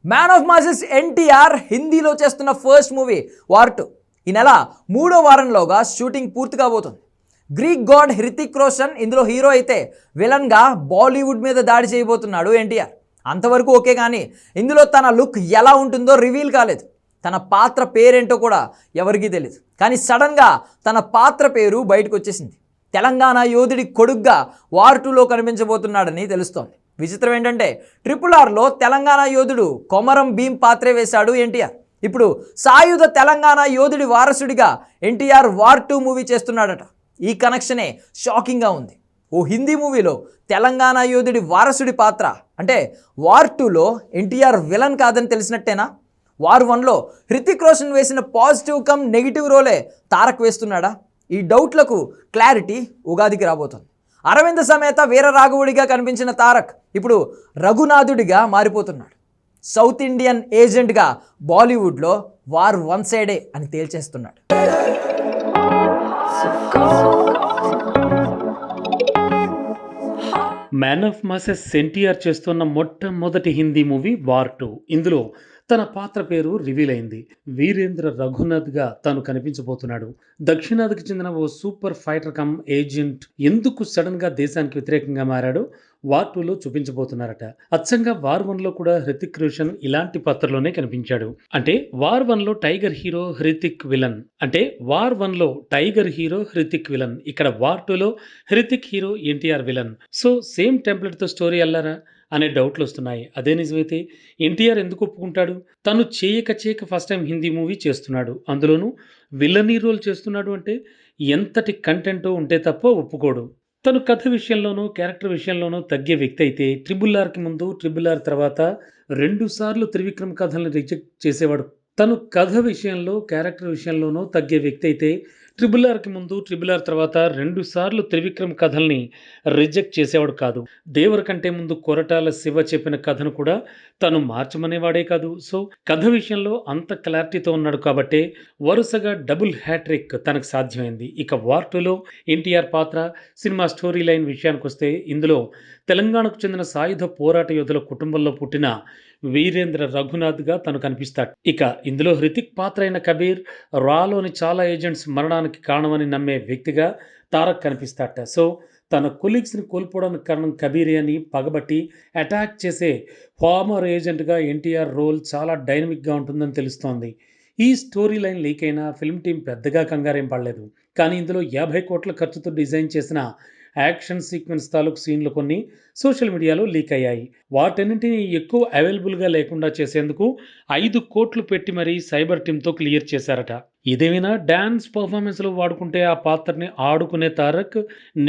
Man of masses NTR హిందీలో చేస్తున్న first movie war 2 ఈ నెల 3వ వారంలోగా షూటింగ్ పూర్తి కాబోతుంది. గ్రీక్ గాడ్ హృతిక్ రోషన్ ఇందులో హీరో అయితే విలన్గా బాలీవుడ్ మీద దాడి చేయబోతున్నాడు ఎన్టీఆర్. అంతవరకు ఓకే, కానీ ఇందులో తన లుక్ ఎలా ఉంటుందో రివీల్ కాలేదు. తన పాత్ర పేరేంటో కూడా ఎవరికీ తెలియదు. కానీ సడన్గా తన పాత్ర పేరు బయటకు వచ్చేసింది. తెలంగాణ యోధుడి కొడుగ్గా వార్ 2లో కనిపించబోతున్నాడని తెలుస్తోంది. విచిత్రం ఏంటంటే RRRలో తెలంగాణ యోధుడు కొమరం భీం పాత్రే వేశాడు ఎన్టీఆర్. ఇప్పుడు సాయుధ తెలంగాణ యోధుడి వారసుడిగా ఎన్టీఆర్ వార్ 2 మూవీ చేస్తున్నాడట. ఈ కనెక్షనే షాకింగ్గా ఉంది. ఓ హిందీ మూవీలో తెలంగాణ యోధుడి వారసుడి పాత్ర అంటే వార్ 2లో ఎన్టీఆర్ విలన్ కాదని తెలిసినట్టేనా? వార్ 1లో హృతిక్ రోషన్ వేసిన పాజిటివ్ కమ్ నెగిటివ్ రోలే తారక్ వేస్తున్నాడా? ఈ డౌట్లకు క్లారిటీ ఉగాదికి రాబోతుంది. అరవింద సమేత వీర రాఘవుడిగా కనిపించిన తారక్ ఇప్పుడు రఘునాథుడిగా మారిపోతున్నాడు. సౌత్ ఇండియన్ ఏజెంట్గా బాలీవుడ్లో వార్ 1 సైడే అని తేల్చేస్తున్నాడు. మ్యాన్ ఆఫ్ మాసెస్ ఎన్టీఆర్ చేస్తున్న మొట్టమొదటి హిందీ మూవీ వార్ 2. ఇందులో తన పాత్ర పేరు రివీల్ అయింది. వీరేంద్ర రఘునాథ్గా తాను కనిపించబోతున్నాడు. దక్షిణాదికి చెందిన ఓ సూపర్ ఫైటర్ కమ్ ఏజెంట్ ఎందుకు సడన్గా దేశానికి వ్యతిరేకంగా మారాడో వార్ 2లో చూపించబోతున్నారట. అచ్చంగా వార్ 1లో కూడా హృతిక్ రోషన్ ఇలాంటి పాత్రలోనే కనిపించాడు. అంటే వార్ 1లో టైగర్ హీరో హృతిక్ విలన్. ఇక్కడ వార్ 2లో Hrithik hero NTR villain. So same టెంప్లెట్తో స్టోరీ అల్లారా అనే డౌట్లు వస్తున్నాయి. అదే నిజమైతే ఎన్టీఆర్ ఎందుకు ఒప్పుకుంటాడు? తను చేయక ఫస్ట్ టైం హిందీ మూవీ చేస్తున్నాడు, అందులోనూ విలనీ రోల్ చేస్తున్నాడు అంటే ఎంతటి కంటెంటో ఉంటే తప్ప ఒప్పుకోడు. తను కథ విషయంలోనూ క్యారెక్టర్ విషయంలోనూ తగ్గే వ్యక్తి అయితే RRRకి ముందు RRR తర్వాత 2 సార్లు త్రివిక్రమ్ కథల్ని రిజెక్ట్ చేసేవాడు. తను కథ విషయంలో క్యారెక్టర్ విషయంలోనూ తగ్గే వ్యక్తి అయితే RRRకి ముందు RRR తర్వాత 2 సార్లు త్రివిక్రమ్ కథల్ని రిజెక్ట్ చేసేవాడు కాదు. దేవర కంటే ముందు కొరటాల శివ చెప్పిన కథను కూడా తను మార్చమనేవాడే కాదు. సో కథ విషయంలో అంత క్లారిటీతో ఉన్నాడు కాబట్టే వరుసగా డబుల్ హ్యాట్రిక్ తనకు సాధ్యమైంది. ఇక వార్ 2లో ఎన్టీఆర్ పాత్ర, సినిమా స్టోరీ లైన్ విషయానికి వస్తే ఇందులో తెలంగాణకు చెందిన సాయుధ పోరాట యోధుల కుటుంబంలో పుట్టిన వీరేంద్ర రఘునాథ్గా తను కనిపిస్తాడు. ఇక ఇందులో హృతిక్ పాత్ర అయిన కబీర్ రాలోని చాలా ఏజెంట్స్ మరణానికి కారణమని నమ్మే వ్యక్తిగా తారక్ కనిపిస్తాడట. సో తన కొలీగ్స్ని కోల్పోవడానికి కారణం కబీరే అని పగబట్టి అటాక్ చేసే ఫార్మర్ ఏజెంట్గా ఎన్టీఆర్ రోల్ చాలా డైనమిక్గా ఉంటుందని తెలుస్తోంది. ఈ స్టోరీ లైన్ లీక్ అయినా ఫిల్మ్ టీం పెద్దగా కంగారేం పడలేదు. కానీ ఇందులో 50 కోట్ల ఖర్చుతో డిజైన్ చేసిన యాక్షన్ సీక్వెన్స్ తాలూకు సీన్లు కొన్ని సోషల్ మీడియాలో లీక్ అయ్యాయి. వాటన్నింటినీ ఎక్కువ అవైలబుల్గా లేకుండా చేసేందుకు 5 కోట్లు పెట్టి మరీ సైబర్ టీంతో క్లియర్ చేశారట. ఇదేమైనా డ్యాన్స్ పర్ఫార్మెన్స్లో వాడుకుంటే ఆ పాత్రని ఆడుకునే తారక్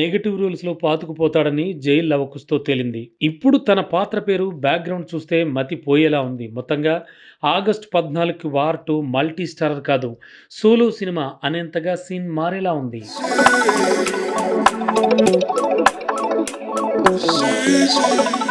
నెగటివ్ రూల్స్లో పాతుకుపోతాడని జైల్ లవకుస్తో తేలింది. ఇప్పుడు తన పాత్ర పేరు బ్యాక్గ్రౌండ్ చూస్తే మతి పోయేలా ఉంది. మొత్తంగా ఆగస్టు 14కి వార్ 2 మల్టీ స్టారర్ కాదు, సోలో సినిమా అనేంతగా సీన్ మారేలా ఉంది. So easy.